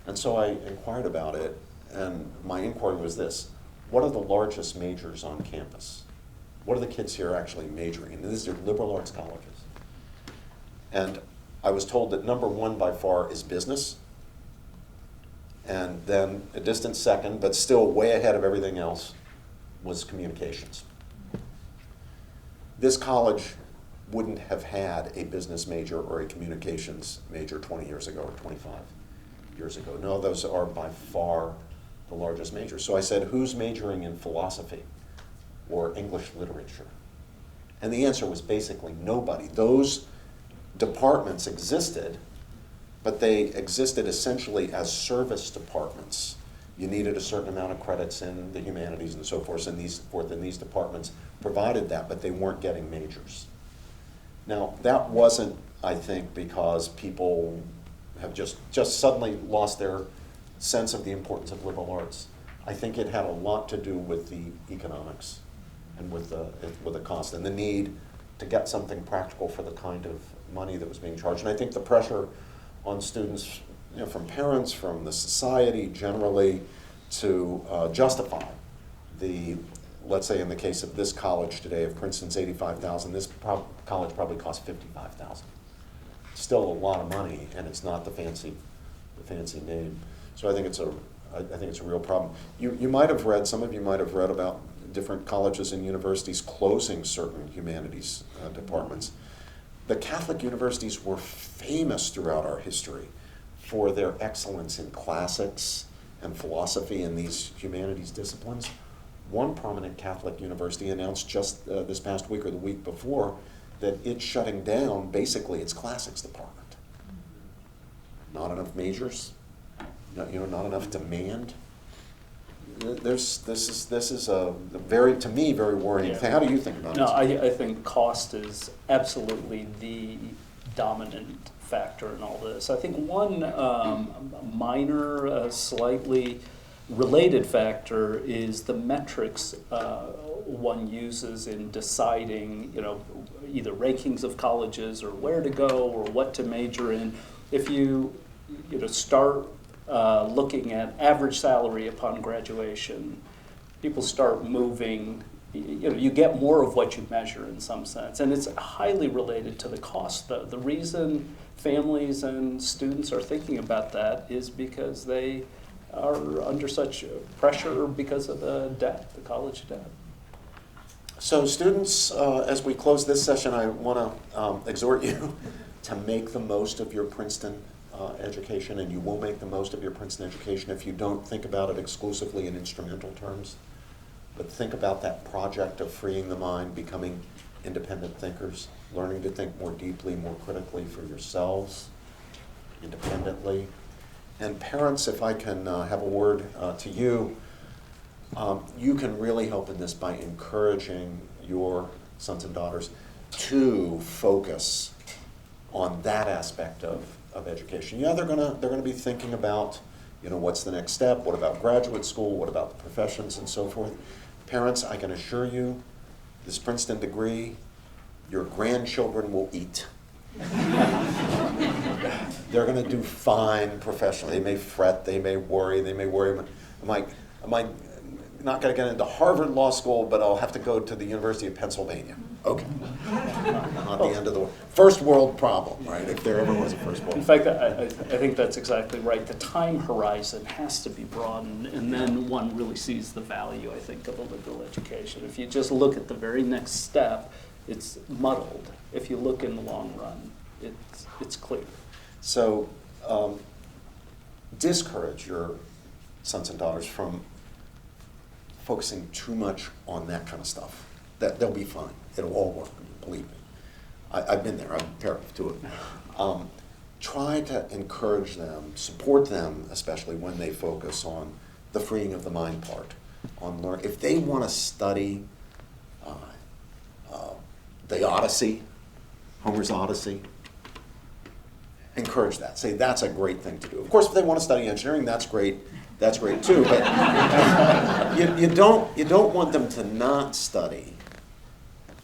And so I inquired about it, and my inquiry was this: what are the largest majors on campus? What are the kids here actually majoring in? And these are liberal arts colleges. And I was told that number one by far is business, and then a distant second, but still way ahead of everything else, was communications. This college wouldn't have had a business major or a communications major 20 years ago or 25 years ago. No, those are by far the largest majors. So I said, who's majoring in philosophy or English literature? And the answer was basically nobody. Those departments existed, but they existed essentially as service departments. You needed a certain amount of credits in the humanities and so forth, and these departments provided that, but they weren't getting majors. Now, that wasn't, I think, because people have just suddenly lost their sense of the importance of liberal arts. I think it had a lot to do with the economics and with the cost and the need to get something practical for the kind of money that was being charged. And I think the pressure on students, from parents, from the society generally, to justify the, let's say in the case of this college today, if Princeton's $85,000, this college probably costs $55,000. Still a lot of money, and it's not the fancy name. So I think it's a real problem. You might have read, some of you might have read about different colleges and universities closing certain humanities departments. The Catholic universities were famous throughout our history for their excellence in classics and philosophy in these humanities disciplines. One prominent Catholic university announced just this past week or the week before that it's shutting down basically its classics department. Not enough majors, not enough demand. This is a very, to me, very worrying thing. How do you think about it? No, I think cost is absolutely the dominant factor in all this. I think one minor, slightly related factor is the metrics one uses in deciding, either rankings of colleges or where to go or what to major in. If you start looking at average salary upon graduation, people start moving, you get more of what you measure in some sense, and it's highly related to the cost. The reason families and students are thinking about that is because they are under such pressure because of the debt, the college debt. So students, as we close this session, I want to exhort you to make the most of your Princeton education, and you will make the most of your Princeton education if you don't think about it exclusively in instrumental terms, but think about that project of freeing the mind, becoming independent thinkers, learning to think more deeply, more critically for yourselves, independently. And parents, if I can have a word to you, you can really help in this by encouraging your sons and daughters to focus on that aspect of education. Yeah, they're gonna be thinking about, what's the next step? What about graduate school? What about the professions and so forth? Parents, I can assure you, this Princeton degree, your grandchildren will eat. They're going to do fine professionally. They may fret, they may worry, am I not going to get into Harvard Law School, but I'll have to go to the University of Pennsylvania. Okay. Not the end of the world. First world problem, right? If there ever was a first world. In fact, I think that's exactly right. The time horizon has to be broadened, and then one really sees the value, I think, of a liberal education. If you just look at the very next step, it's muddled. If you look in the long run, it's clear. So discourage your sons and daughters from focusing too much on that kind of stuff. They'll be fine. It'll all work, believe me. I've been there. I'm parent to it. Try to encourage them, support them, especially when they focus on the freeing of the mind part, on learn. If they want to study the Odyssey, Homer's Odyssey, encourage that. Say that's a great thing to do. Of course, if they want to study engineering, that's great. That's great too. But you don't want them to not study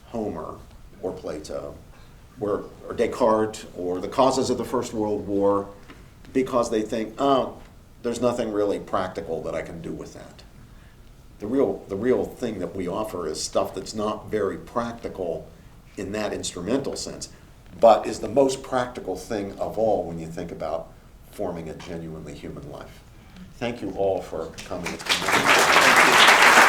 Homer or Plato or Descartes or the causes of the First World War because they think, oh, there's nothing really practical that I can do with that. The real thing that we offer is stuff that's not very practical in that instrumental sense, but is the most practical thing of all when you think about forming a genuinely human life. Thank you all for coming. It's been wonderful. Thank you.